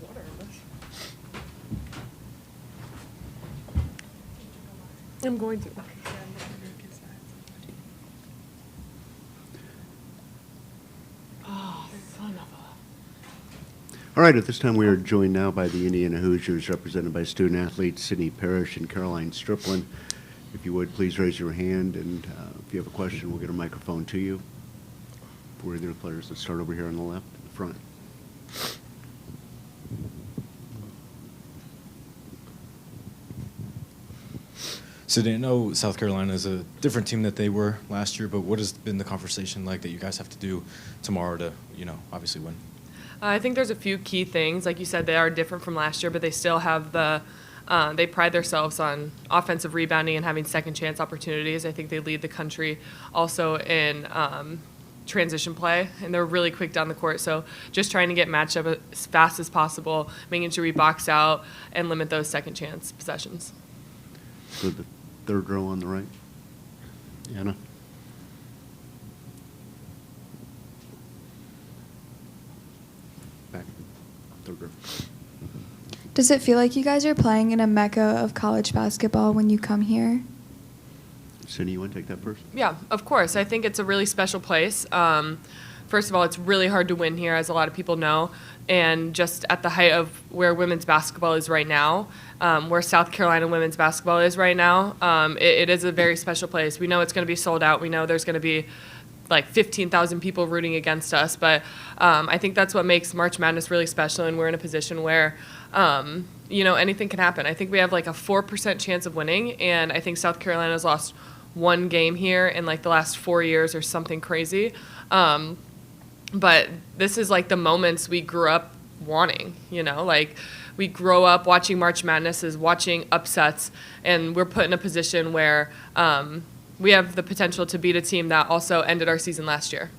water in this. I'm going to. Oh, son of a. All right, at this time we are joined now by the Indiana Hoosiers, represented by student athletes Sydney Parrish and Karoline Striplin. If you would, please raise your hand, and if you have a question, we'll get a microphone to you. For either of the players, let's start over here on the left, in the front. Sydney, I know South Carolina is a different team that they were last year, but what has been the conversation like that you guys have to do tomorrow to, obviously win? I think there's a few key things. Like you said, they are different from last year, but they still have they pride themselves on offensive rebounding and having second chance opportunities. I think they lead the country also in transition play, and they're really quick down the court. So just trying to get matched up as fast as possible, making sure we box out and limit those second chance possessions. So the third row on the right. Anna. Back. Third row. Does it feel like you guys are playing in a mecca of college basketball when you come here? Cindy, you want to take that first? Yeah, of course. I think it's a really special place. First of all, it's really hard to win here, as a lot of people know. And just at the height of where women's basketball is right now, where South Carolina women's basketball is right now, it is a very special place. We know it's going to be sold out. We know there's going to be like 15,000 people rooting against us. But I think that's what makes March Madness really special, and we're in a position where anything can happen. I think we have like a 4% chance of winning, and I think South Carolina's lost one game here in like the last 4 years or something crazy. But this is like the moments we grew up wanting, like we grow up watching March Madness, is watching upsets, and we're put in a position where we have the potential to beat a team that also ended our season last year.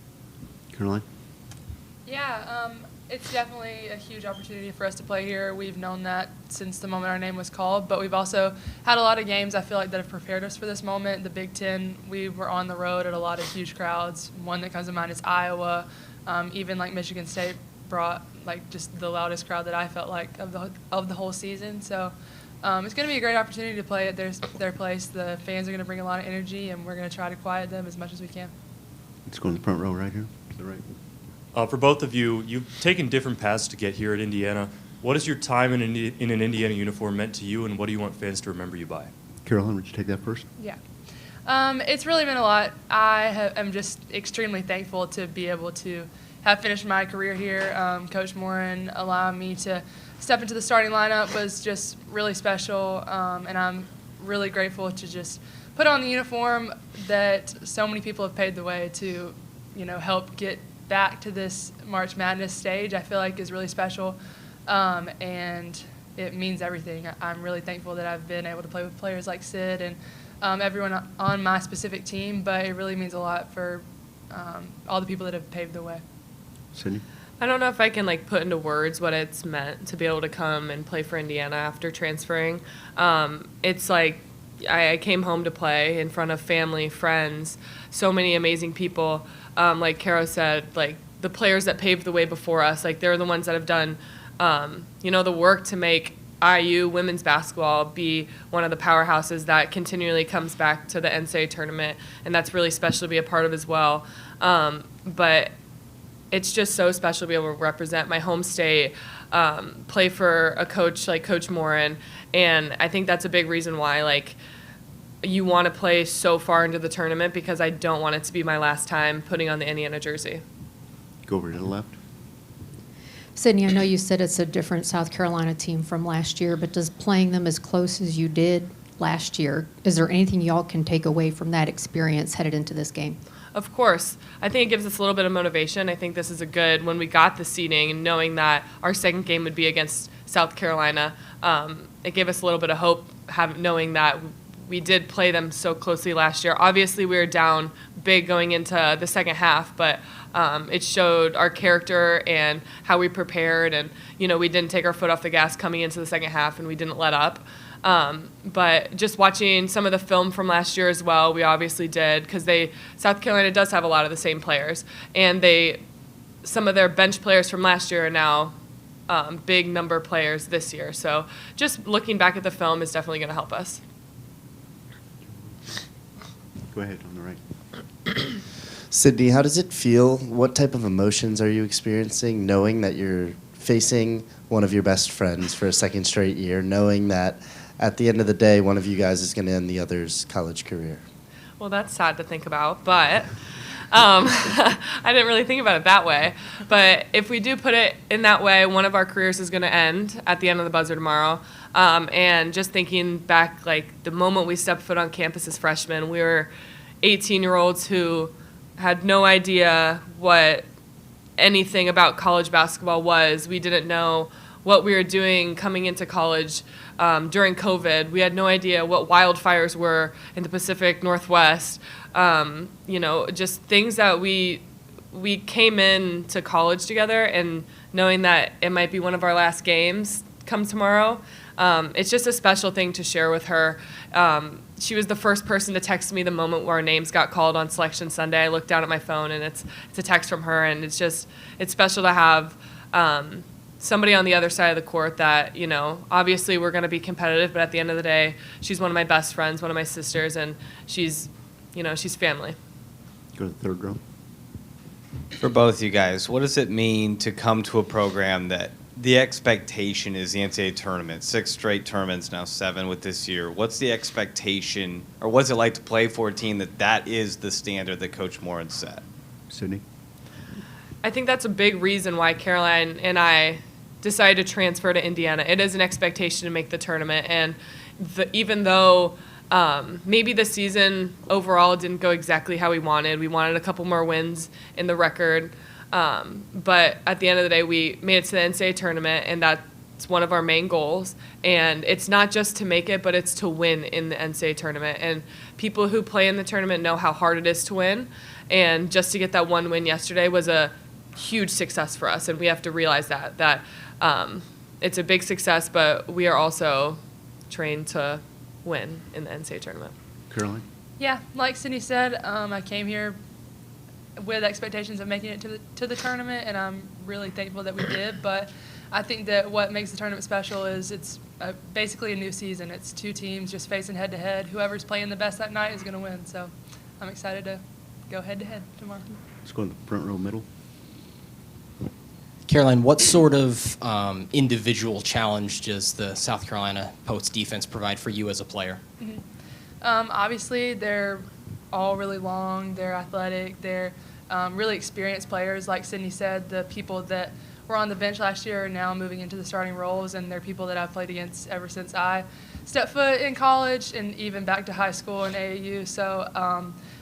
Caroline? Yeah, it's definitely a huge opportunity for us to play here. We've known that since the moment our name was called, but we've also had a lot of games, I feel like, that have prepared us for this moment. The Big Ten, we were on the road at a lot of huge crowds. One that comes to mind is Iowa. Even like Michigan State brought like just the loudest crowd that I felt like of the whole season. So it's going to be a great opportunity to play at their place. The fans are going to bring a lot of energy, and we're going to try to quiet them as much as we can. Let's go in the front row right here. To the right. For both of you, you've taken different paths to get here at Indiana. What has your time in an Indiana uniform meant to you, and what do you want fans to remember you by? Caroline, would you take that first? Yeah. It's really meant a lot. I am just extremely thankful to be able to have finished my career here. Coach Moren allowing me to step into the starting lineup was just really special, and I'm really grateful to just put on the uniform that so many people have paved the way to, help get back to this March Madness stage. I feel like is really special, and it means everything. I'm really thankful that I've been able to play with players like Sid and everyone on my specific team, but it really means a lot for all the people that have paved the way. Cindy? I don't know if I can put into words what it's meant to be able to come and play for Indiana after transferring. It's like I came home to play in front of family, friends, so many amazing people. Like Caro said, the players that paved the way before us, they're the ones that have done, the work to make IU women's basketball be one of the powerhouses that continually comes back to the NCAA tournament, and that's really special to be a part of as well. But it's just so special to be able to represent my home state, play for a coach like Coach Moren, and I think that's a big reason why you want to play so far into the tournament, because I don't want it to be my last time putting on the Indiana jersey. Go over to the left. Sydney, I know you said it's a different South Carolina team from last year, but does playing them as close as you did last year, is there anything y'all can take away from that experience headed into this game? Of course. I think it gives us a little bit of motivation. I think this is when we got the seeding and knowing that our second game would be against South Carolina, it gave us a little bit of hope knowing that we did play them so closely last year. Obviously, we were down big going into the second half, but it showed our character and how we prepared, and we didn't take our foot off the gas coming into the second half, and we didn't let up. But just watching some of the film from last year as well, we obviously did, because South Carolina does have a lot of the same players, and some of their bench players from last year are now big number players this year. So just looking back at the film is definitely going to help us. Go ahead, on the right. Sydney, how does it feel? What type of emotions are you experiencing knowing that you're facing one of your best friends for a second straight year, knowing that at the end of the day, one of you guys is going to end the other's college career? Well, that's sad to think about, but I didn't really think about it that way. But if we do put it in that way, one of our careers is going to end at the end of the buzzer tomorrow. And just thinking back, like the moment we stepped foot on campus as freshmen, we were 18-year-olds who had no idea what anything about college basketball was. We didn't know what we were doing coming into college during COVID. We had no idea what wildfires were in the Pacific Northwest. Just things that we came into college together, and knowing that it might be one of our last games come tomorrow. It's just a special thing to share with her. She was the first person to text me the moment where our names got called on Selection Sunday. I looked down at my phone, and it's a text from her, and it's special to have somebody on the other side of the court that, obviously we're going to be competitive, but at the end of the day, she's one of my best friends, one of my sisters, and she's family. Go to the third row. For both you guys, what does it mean to come to a program that the expectation is the NCAA tournament, 6 straight tournaments, now 7 with this year? What's the expectation, or what's it like to play for a team that is the standard that Coach Moren set? Sydney? I think that's a big reason why Karoline and I decided to transfer to Indiana. It is an expectation to make the tournament, and even though maybe the season overall didn't go exactly how we wanted a couple more wins in the record. But at the end of the day, we made it to the NCAA tournament, and that's one of our main goals. And it's not just to make it, but it's to win in the NCAA tournament. And people who play in the tournament know how hard it is to win. And just to get that one win yesterday was a huge success for us. And we have to realize that it's a big success, but we are also trained to win in the NCAA tournament. Karoline? Yeah, like Sydney said, I came here with expectations of making it to the tournament, and I'm really thankful that we did. But I think that what makes the tournament special is it's basically a new season. It's 2 teams just facing head-to-head. Whoever's playing the best that night is going to win. So I'm excited to go head-to-head tomorrow. Let's go in the front row middle. Karoline, what sort of individual challenge does the South Carolina Poets defense provide for you as a player? Mm-hmm. Obviously, they're all really long. They're athletic. They're really experienced players. Like Sydney said, the people that were on the bench last year are now moving into the starting roles, and they're people that I've played against ever since I stepped foot in college and even back to high school and AAU. So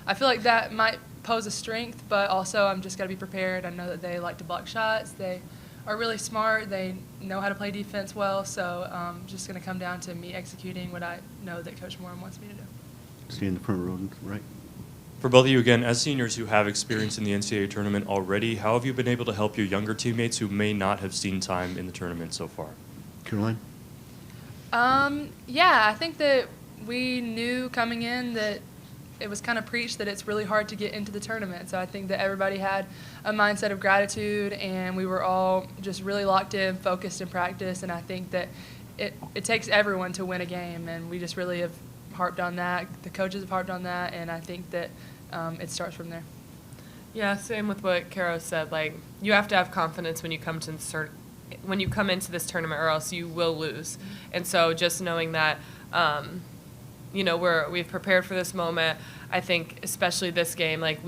I feel like that might pose a strength, but also I'm just got to be prepared. I know that they like to block shots. They are really smart. They know how to play defense well. So just going to come down to me executing what I know that Coach Moren wants me to do. Stay in the front row, right? For both of you, again, as seniors who have experience in the NCAA tournament already, how have you been able to help your younger teammates who may not have seen time in the tournament so far? Karoline? Yeah, I think that we knew coming in that it was kind of preached that it's really hard to get into the tournament. So I think that everybody had a mindset of gratitude, and we were all just really locked in, focused in practice. And I think that it takes everyone to win a game, and we just really have harped on that. The coaches have harped on that, and I think that it starts from there. Yeah, same with what Karo said. Like, you have to have confidence when you come into this tournament, or else you will lose. And so just knowing that, we've prepared for this moment. I think especially this game, like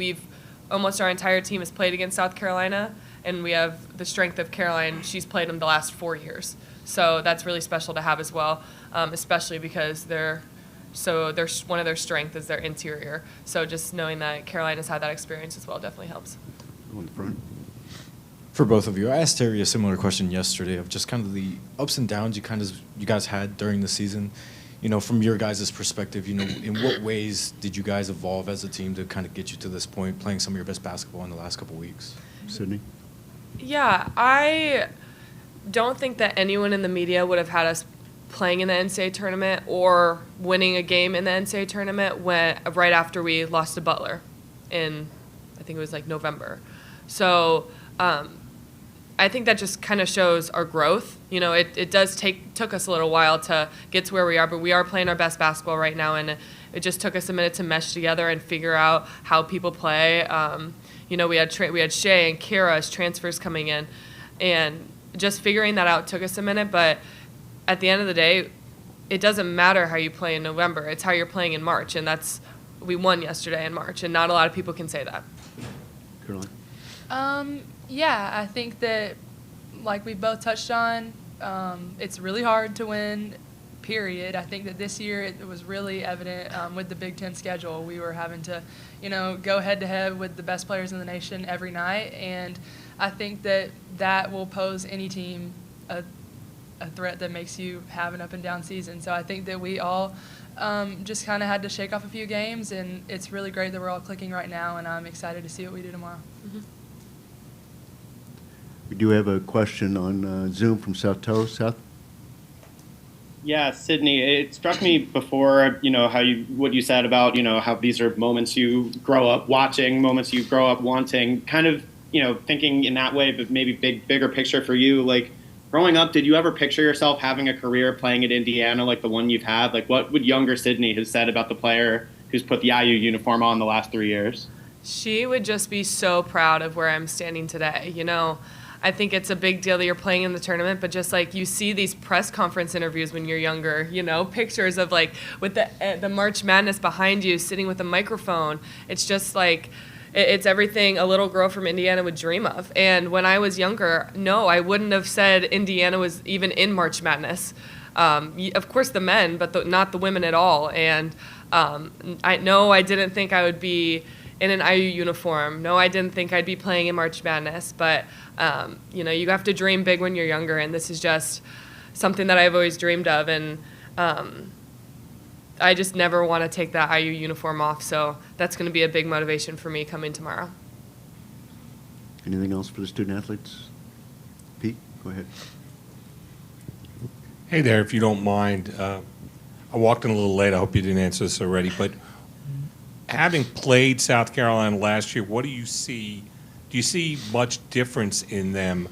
almost our entire team has played against South Carolina, and we have the strength of Caroline. She's played them the last 4 years. So that's really special to have as well, especially because one of their strengths is their interior. So just knowing that Caroline has had that experience as well definitely helps. Go in the front. For both of you, I asked Teri a similar question yesterday of just kind of the ups and downs you guys had during the season. From your guys' perspective, in what ways did you guys evolve as a team to kind of get you to this point, playing some of your best basketball in the last couple of weeks? Sydney? Yeah, I don't think that anyone in the media would have had us playing in the NCAA tournament or winning a game in the NCAA tournament right after we lost to Butler in, I think it was like November. So I think that just kind of shows our growth. You know, it took us a little while to get to where we are, but we are playing our best basketball right now, and it just took us a minute to mesh together and figure out how people play. You know, we had Shay and Kara as transfers coming in, and just figuring that out took us a minute. But at the end of the day, it doesn't matter how you play in November. It's how you're playing in March, and we won yesterday in March, and not a lot of people can say that. Karoline? Yeah, I think that, like we both touched on, it's really hard to win, period. I think that this year it was really evident with the Big Ten schedule. We were having to, you know, go head-to-head with the best players in the nation every night, and I think that will pose any team a threat that makes you have an up-and-down season. So I think that we all just kind of had to shake off a few games, and it's really great that we're all clicking right now, and I'm excited to see what we do tomorrow. Mm-hmm. We do have a question on Zoom from Seth Toe. Seth? Yeah, Sydney, it struck me before, you know, what you said about, you know, how these are moments you grow up watching, moments you grow up wanting, kind of, you know, thinking in that way, but maybe bigger picture for you. Like, growing up, did you ever picture yourself having a career playing at Indiana like the one you've had? Like, what would younger Sydney have said about the player who's put the IU uniform on the last 3 years? She would just be so proud of where I'm standing today. You know, I think it's a big deal that you're playing in the tournament, but just like you see these press conference interviews when you're younger, you know, pictures of like with the March Madness behind you, sitting with a microphone. It's just like, it's everything a little girl from Indiana would dream of. And when I was younger, no, I wouldn't have said Indiana was even in March Madness. Of course the men, but not the women at all. And I didn't think I would be in an IU uniform. No, I didn't think I'd be playing in March Madness. But, you know, you have to dream big when you're younger, and this is just something that I've always dreamed of. And I just never want to take that IU uniform off, so that's going to be a big motivation for me coming tomorrow. Anything else for the student athletes? Pete, go ahead. Hey there, if you don't mind. I walked in a little late. I hope you didn't answer this already. But having played South Carolina last year, what do you see? Do you see much difference in them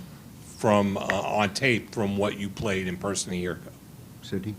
from on tape from what you played in person a year ago? Sydney?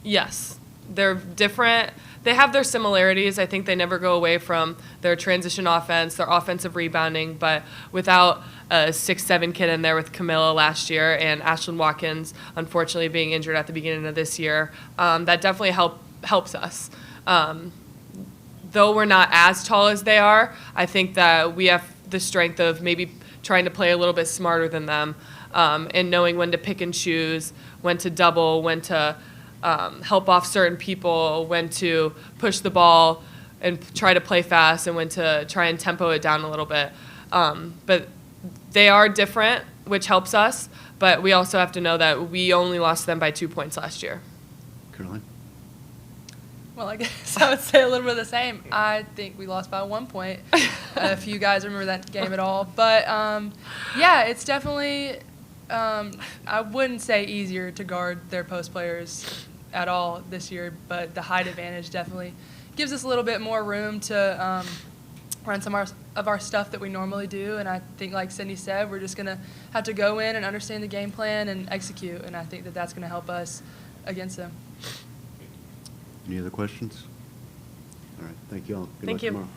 Yes. They're different. They have their similarities. I think they never go away from their transition offense, their offensive rebounding, but without a 6'7" kid in there with Camilla last year and Ashlyn Watkins, unfortunately, being injured at the beginning of this year, that definitely helps us. Though we're not as tall as they are, I think that we have the strength of maybe trying to play a little bit smarter than them, and knowing when to pick and choose, when to double, when to help off certain people, when to push the ball and try to play fast, and when to try and tempo it down a little bit. But they are different, which helps us, but we also have to know that we only lost them by 2 points last year. Karoline? Well, I guess I would say a little bit of the same. I think we lost by 1 point, if you guys remember that game at all. But, yeah, it's definitely, I wouldn't say easier to guard their post players at all this year, but the height advantage definitely gives us a little bit more room to run some of our stuff that we normally do. And I think, like Sydney said, we're just going to have to go in and understand the game plan and execute, and I think that that's going to help us against them. Any other questions? All right, thank you all. Good Thank luck you. tomorrow.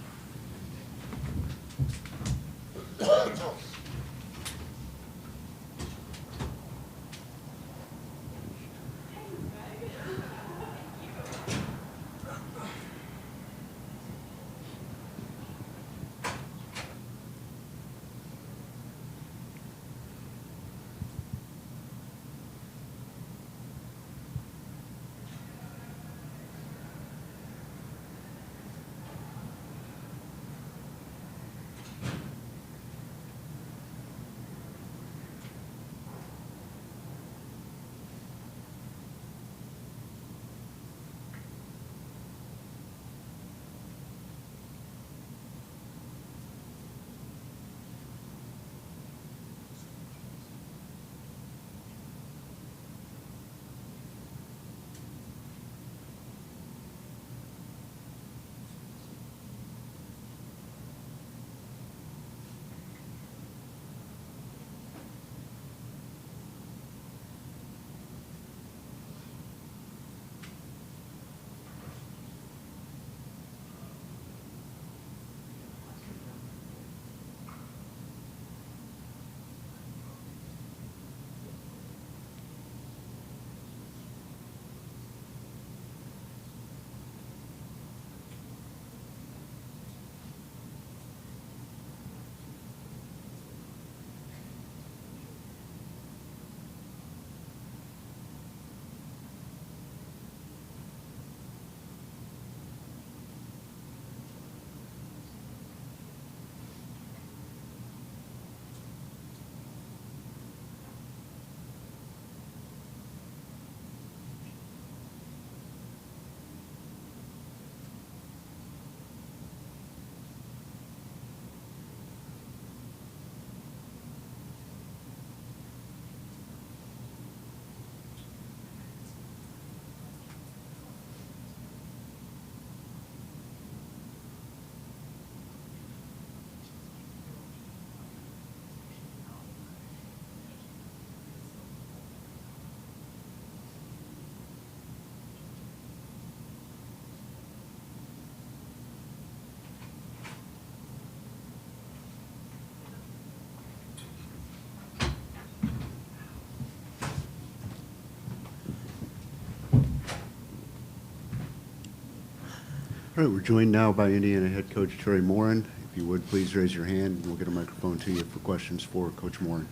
All right, we're joined now by Indiana head coach Teri Moren. If you would, please raise your hand, and we'll get a microphone to you for questions for Coach Moren.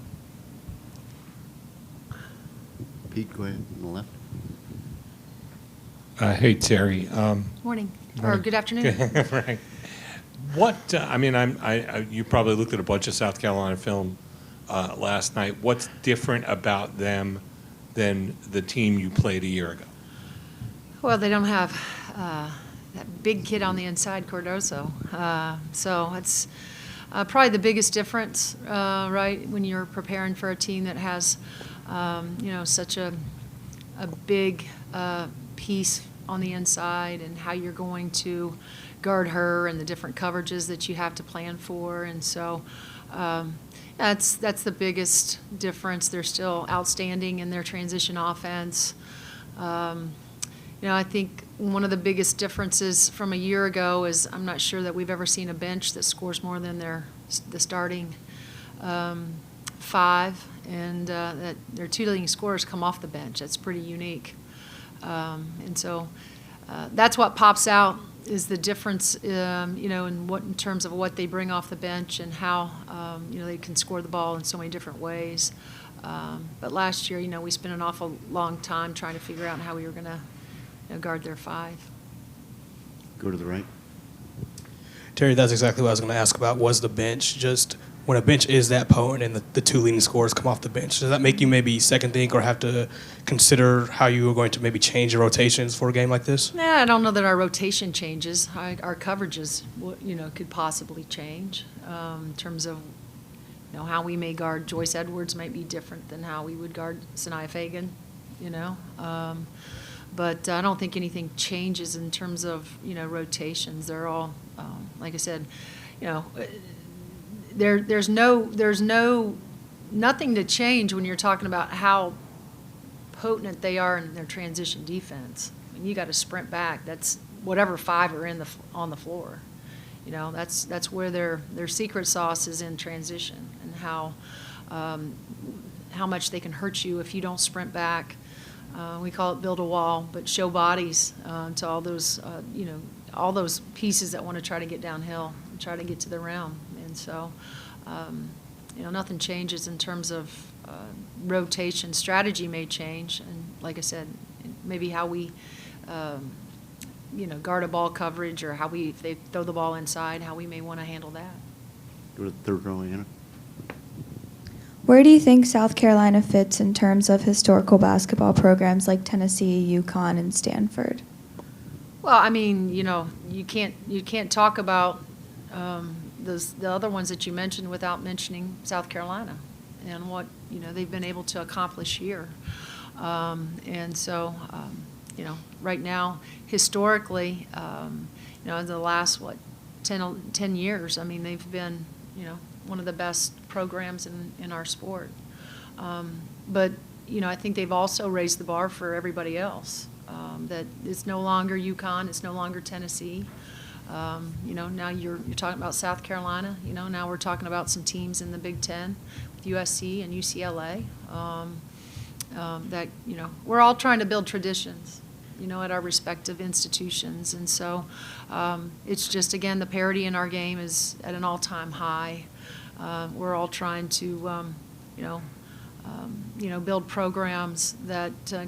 Pete, go ahead on the left. Hey, Terry. Morning, or good afternoon. Right. What, I mean, you probably looked at a bunch of South Carolina film last night. What's different about them than the team you played a year ago? Well, they don't have that big kid on the inside, Cardoso. So it's probably the biggest difference, right, when you're preparing for a team that has, such a big piece on the inside, and how you're going to guard her and the different coverages that you have to plan for. And so that's the biggest difference. They're still outstanding in their transition offense. I think one of the biggest differences from a year ago is I'm not sure that we've ever seen a bench that scores more than the starting five, and that their two leading scorers come off the bench. That's pretty unique. And so that's what pops out is the difference, in terms of what they bring off the bench and how, they can score the ball in so many different ways. But last year, we spent an awful long time trying to figure out how we were going to guard their five. Go to the right. Terry, that's exactly what I was going to ask about, was the bench. Just when a bench is that potent and the two leading scorers come off the bench, does that make you maybe second think or have to consider how you are going to maybe change your rotations for a game like this? Nah, I don't know that our rotation changes. Our coverages, could possibly change in terms of, how we may guard Joyce Edwards might be different than how we would guard Sanaya Fagan, But I don't think anything changes in terms of, rotations. They're all, like I said, there's nothing to change when you're talking about how potent they are in their transition defense. I mean, you got to sprint back. That's whatever five are on the floor. That's where their secret sauce is, in transition, and how much they can hurt you if you don't sprint back. We call it build a wall, but show bodies to all those pieces that want to try to get downhill and try to get to the rim. And so, nothing changes in terms of rotation. Strategy may change, and like I said, maybe how we, guard a ball coverage, or if they throw the ball inside, how we may want to handle that. Go to the third row, Anna. Where do you think South Carolina fits in terms of historical basketball programs like Tennessee, UConn, and Stanford? Well, I mean, you can't talk about the other ones that you mentioned without mentioning South Carolina and what they've been able to accomplish here. And so, right now, historically, in the last 10 years, I mean, they've been one of the best programs in our sport. But I think they've also raised the bar for everybody else. That it's no longer UConn, it's no longer Tennessee. Now you're talking about South Carolina. Now we're talking about some teams in the Big Ten with USC and UCLA. That we're all trying to build traditions, at our respective institutions, and so it's just, again, the parity in our game is at an all-time high. We're all trying to, build programs that we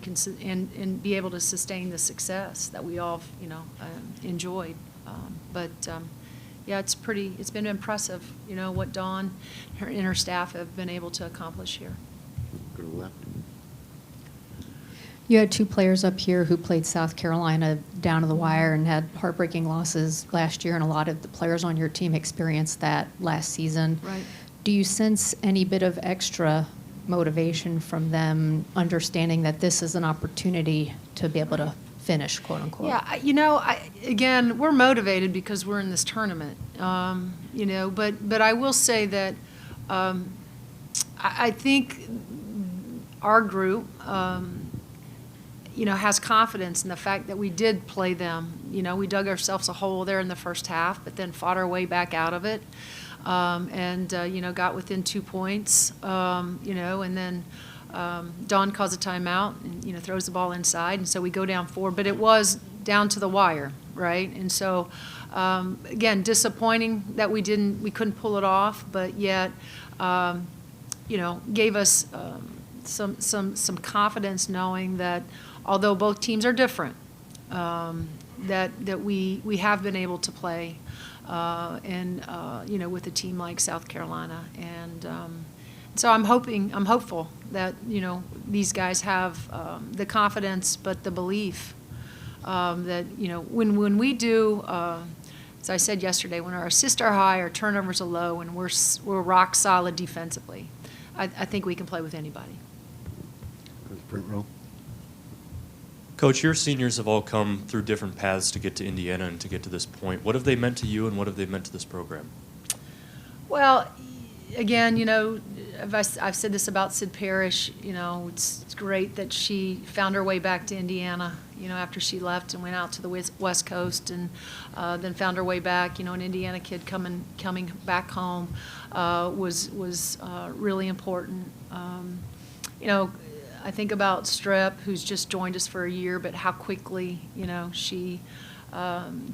can and be able to sustain the success that we all, enjoyed. It's been impressive, what Dawn and her staff have been able to accomplish here. Go to the left. You had two players up here who played South Carolina down to the wire and had heartbreaking losses last year, and a lot of the players on your team experienced that last season. Right. Do you sense any bit of extra motivation from them, understanding that this is an opportunity to be able to finish, quote unquote? Yeah, again, we're motivated because we're in this tournament, but I will say that I think our group, has confidence in the fact that we did play them. We dug ourselves a hole there in the first half, but then fought our way back out of it, and got within 2 points, and then Dawn calls a timeout and, throws the ball inside, and so we go down 4, but it was down to the wire, right? And so, again, disappointing that we couldn't pull it off, but yet, gave us some confidence knowing that although both teams are different, that we have been able to play, with a team like South Carolina, and so I'm hopeful that these guys have the confidence, but the belief that when we do. As I said yesterday, when our assists are high, our turnovers are low, and we're rock solid defensively, I think we can play with anybody. Front row. Coach, your seniors have all come through different paths to get to Indiana and to get to this point. What have they meant to you, and what have they meant to this program? Well, again, I've said this about Sid Parrish. It's great that she found her way back to Indiana, after she left and went out to the West Coast, and then found her way back. An Indiana kid coming back home was really important. I think about Strip, who's just joined us for a year, but how quickly, she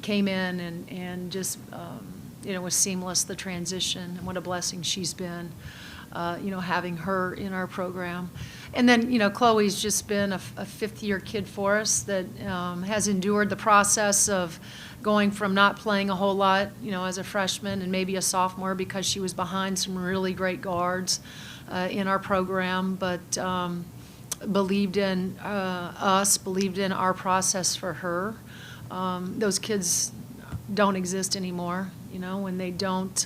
came in and just, was seamless, the transition, and what a blessing she's been, having her in our program. And then, Chloe's just been a fifth-year kid for us that has endured the process of going from not playing a whole lot, as a freshman and maybe a sophomore because she was behind some really great guards in our program, but believed in us, believed in our process for her. Those kids don't exist anymore, when they don't,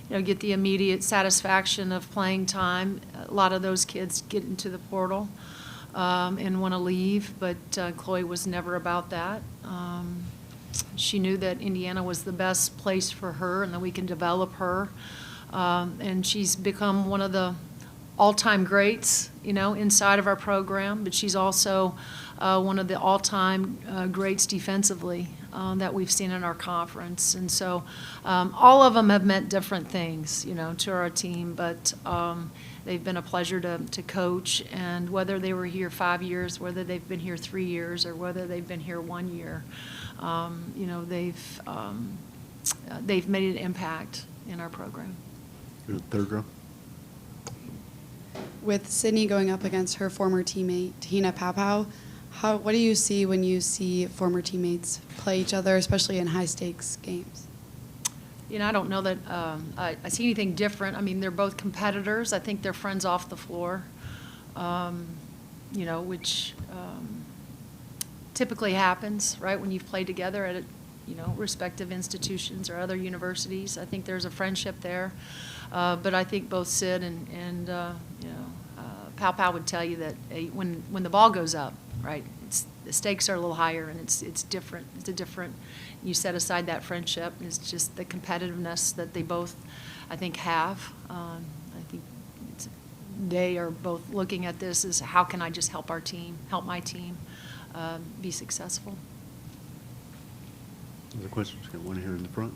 get the immediate satisfaction of playing time. A lot of those kids get into the portal and want to leave, but Chloe was never about that. She knew that Indiana was the best place for her and that we can develop her. And she's become one of the all-time greats, inside of our program, but she's also one of the all-time greats defensively that we've seen in our conference. And so all of them have meant different things, to our team, but they've been a pleasure to coach, and whether they were here 5 years, whether they've been here 3 years, or whether they've been here 1 year, they've made an impact in our program. Third row. With Sydney going up against her former teammate, Tahina Papau, what do you see when you see former teammates play each other, especially in high-stakes games? I don't know that I see anything different. I mean, they're both competitors. I think they're friends off the floor, which typically happens, right, when you've played together at, respective institutions or other universities. I think there's a friendship there. But I think both Sid and Pau would tell you that when the ball goes up, right, the stakes are a little higher, and it's different. It's a different. You set aside that friendship. It's just the competitiveness that they both, I think, have. I think they are both looking at this as how can I just help our team, help my team be successful. Other questions? Got one here in the front.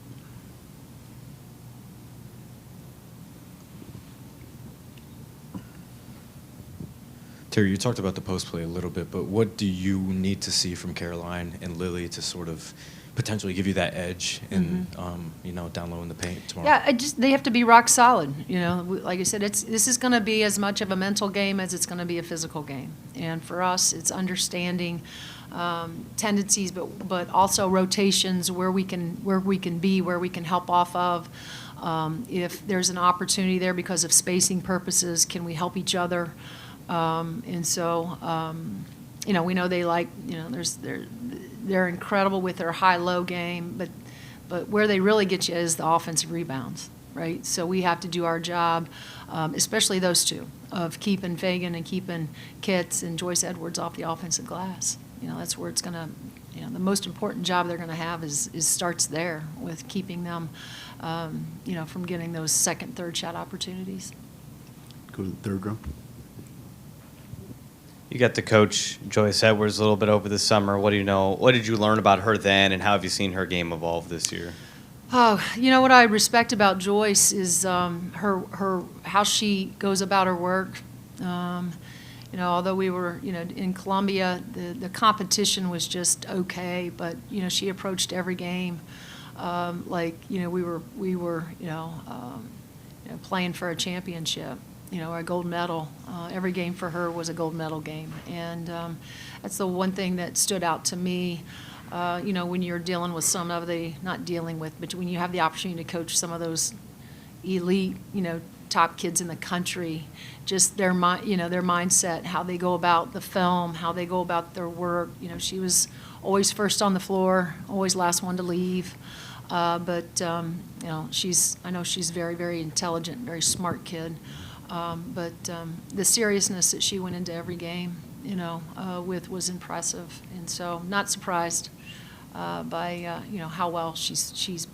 Teri, you talked about the post play a little bit, but what do you need to see from Karoline and Lily to sort of potentially give you that edge in, down low in the paint tomorrow? Yeah, they have to be rock solid. Like I said, this is going to be as much of a mental game as it's going to be a physical game. And for us, it's understanding tendencies, but also rotations, where we can be, where we can help off of. If there's an opportunity there because of spacing purposes, can we help each other? And so, we know they like, they're incredible with their high-low game, but where they really get you is the offensive rebounds, right? So we have to do our job, especially those two, of keeping Fagan and keeping Kitts and Joyce Edwards off the offensive glass. That's where it's going to, the most important job they're going to have is starts there with keeping them, from getting those second, third shot opportunities. Go to the third row. You got to coach Joyce Edwards a little bit over the summer. What do you know? What did you learn about her then, and how have you seen her game evolve this year? Oh, what I respect about Joyce is her how she goes about her work. although we were, in Columbia, the competition was just okay, but, she approached every game like, we were, playing for a championship, or a gold medal. Every game for her was a gold medal game. And that's the one thing that stood out to me, when you're dealing with some of the, not dealing with, but when you have the opportunity to coach some of those elite, top kids in the country, just their mindset, how they go about the film, how they go about their work. She was always first on the floor, always last one to leave. But I know she's very, very intelligent, very smart kid. But the seriousness that she went into every game, with was impressive. And so not surprised by, how well she's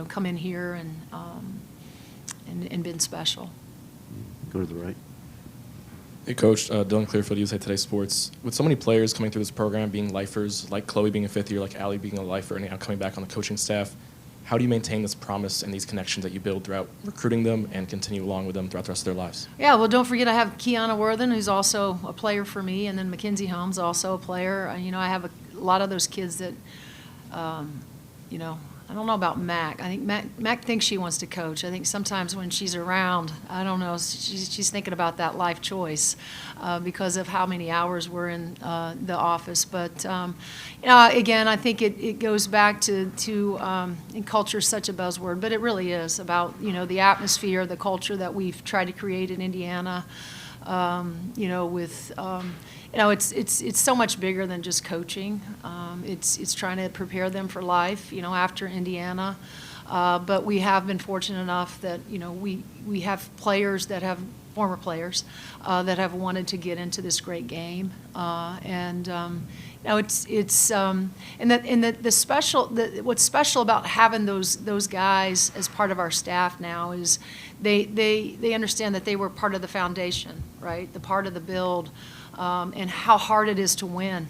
come in here and been special. Go to the right. Hey, Coach. Dylan Clearfield, USA Today Sports. With so many players coming through this program being lifers, like Chloe being a fifth year, like Allie being a lifer, and now coming back on the coaching staff, how do you maintain this promise and these connections that you build throughout recruiting them and continue along with them throughout the rest of their lives? Yeah, well, don't forget I have Kiana Worthen, who's also a player for me, and then Mackenzie Holmes, also a player. I have a lot of those kids that, I don't know about Mac. I think Mac thinks she wants to coach. I think sometimes when she's around, I don't know, she's thinking about that life choice because of how many hours we're in the office. But, again, I think it goes back to and culture is such a buzzword, but it really is about, the atmosphere, the culture that we've tried to create in Indiana, with it's so much bigger than just coaching. It's trying to prepare them for life, after Indiana. But we have been fortunate enough that, we have players that have, former players, that have wanted to get into this great game. And what's special about having those guys as part of our staff now is they understand that they were part of the foundation, right? The part of the build. And how hard it is to win,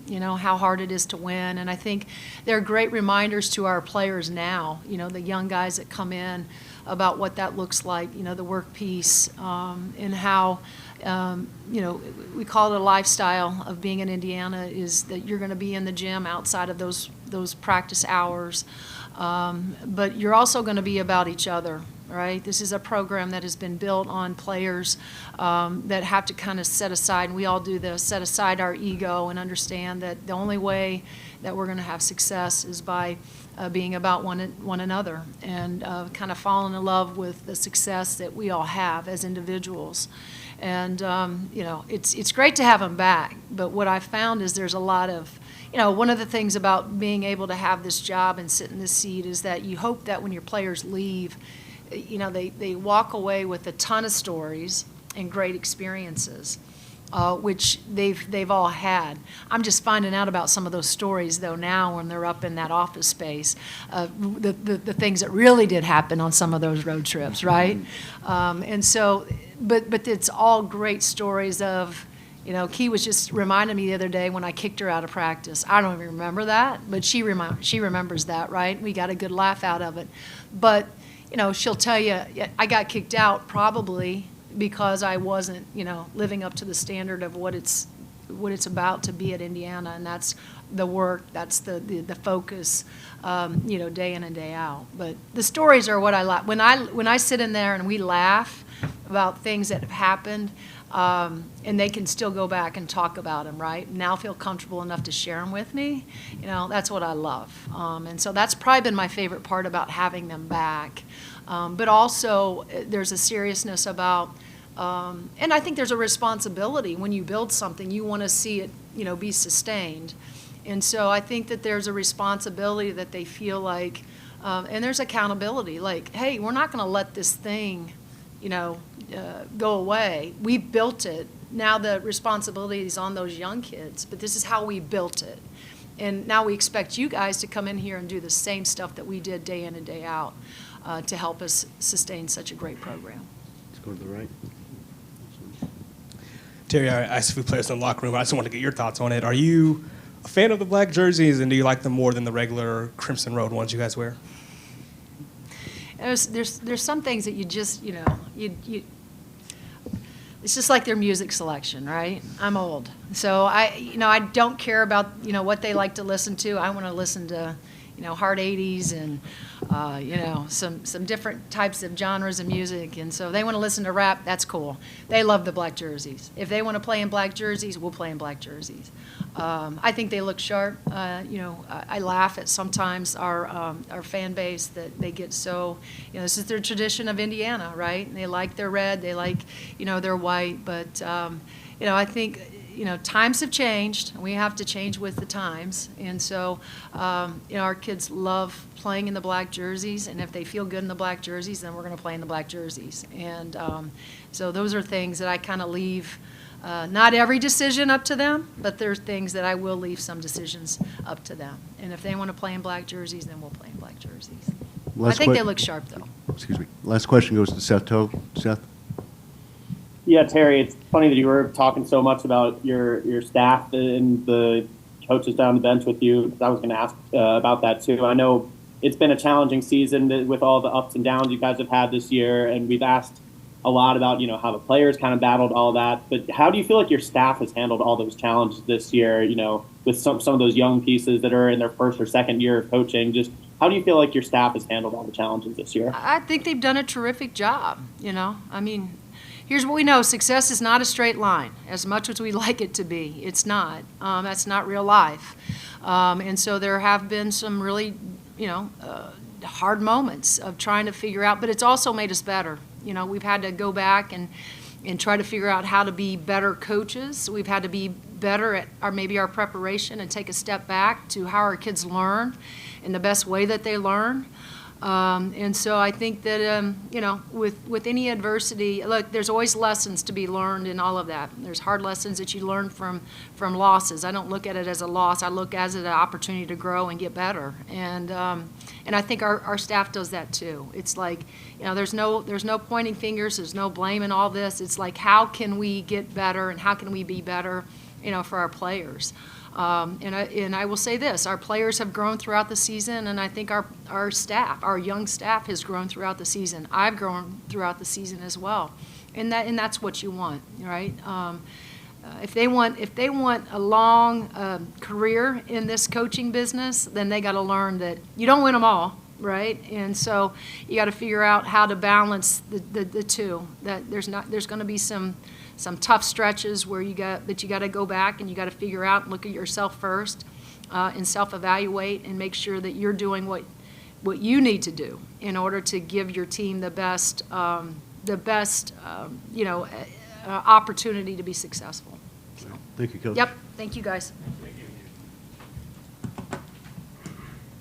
how hard it is to win. And I think they're great reminders to our players now, the young guys that come in about what that looks like, the work piece, and how, we call it a lifestyle of being in Indiana is that you're going to be in the gym outside of those practice hours. But you're also going to be about each other. Right? This is a program that has been built on players that have to kind of set aside, and we all do this, set aside our ego and understand that the only way that we're going to have success is by being about one another and kind of falling in love with the success that we all have as individuals. And, it's great to have them back, but what I found is there's a lot of, one of the things about being able to have this job and sit in this seat is that you hope that when your players leave, they walk away with a ton of stories and great experiences, which they've all had. I'm just finding out about some of those stories, though, now when they're up in that office space, the things that really did happen on some of those road trips, right? And so, but it's all great stories of, Key was just reminding me the other day when I kicked her out of practice. I don't even remember that, but she remembers that, right? We got a good laugh out of it. But she'll tell you, I got kicked out probably because I wasn't, living up to the standard of what it's about to be at Indiana, and that's the work, that's the focus, day in and day out. But the stories are what I like. When I sit in there and we laugh about things that have happened, and they can still go back and talk about them, right? Now feel comfortable enough to share them with me. That's what I love. And so that's probably been my favorite part about having them back. But also there's a seriousness about, and I think there's a responsibility when you build something, you want to see it, be sustained. And so I think that there's a responsibility that they feel like, and there's accountability, like, hey, we're not going to let this thing, go away. We built it. Now the responsibility is on those young kids, but this is how we built it. And now we expect you guys to come in here and do the same stuff that we did day in and day out to help us sustain such a great program. Let's go to the right. Teri, I asked a few players in the locker room. I just want to get your thoughts on it. Are you a fan of the black jerseys, and do you like them more than the regular Crimson Road ones you guys wear? There's some things that you just, it's just like their music selection, right? I'm old. So I don't care about, what they like to listen to. I want to listen to, hard 80s and, some different types of genres of music. And so they want to listen to rap, that's cool. They love the black jerseys. If they want to play in black jerseys, we'll play in black jerseys. I think they look sharp. I laugh at sometimes our fan base that they get so, this is their tradition of Indiana, right? And they like their red, they like, their white. But, I think, times have changed. We have to change with the times. And so, our kids love playing in the black jerseys. And if they feel good in the black jerseys, then we're going to play in the black jerseys. And so those are things that I kind of leave. Not every decision up to them, but there's things that I will leave some decisions up to them. And if they want to play in black jerseys, then we'll play in black jerseys. I think they look sharp, though. Excuse me. Last question goes to Seth Toe. Seth? Yeah, Terry, it's funny that you were talking so much about your staff and the coaches down the bench with you. I was going to ask about that, too. I know it's been a challenging season with all the ups and downs you guys have had this year, and we've asked a lot about, how the players kind of battled all that. But how do you feel like your staff has handled all those challenges this year, with some of those young pieces that are in their first or second year of coaching? Just how do you feel like your staff has handled all the challenges this year? I think they've done a terrific job, Here's what we know. Success is not a straight line, as much as we like it to be. It's not. That's not real life. And so there have been some really, hard moments of trying to figure out, but it's also made us better. We've had to go back and try to figure out how to be better coaches. We've had to be better at our preparation and take a step back to how our kids learn in the best way that they learn. And so I think that, with any adversity, look, there's always lessons to be learned in all of that. There's hard lessons that you learn from losses. I don't look at it as a loss. I look at it as an opportunity to grow and get better. And I think our staff does that too. It's like, there's no pointing fingers. There's no blame in all this. It's like, how can we get better and how can we be better, for our players? And I will say this, our players have grown throughout the season, and I think our staff, our young staff, has grown throughout the season. I've grown throughout the season as well, and that's what you want, right? If they want a long career in this coaching business, then they got to learn that you don't win them all, right? And so you got to figure out how to balance the two. That there's going to be some tough stretches where you got to go back and you got to figure out and look at yourself first and self-evaluate and make sure that you're doing what you need to do in order to give your team the best opportunity to be successful. So. Thank you, Coach. Yep. Thank you, guys.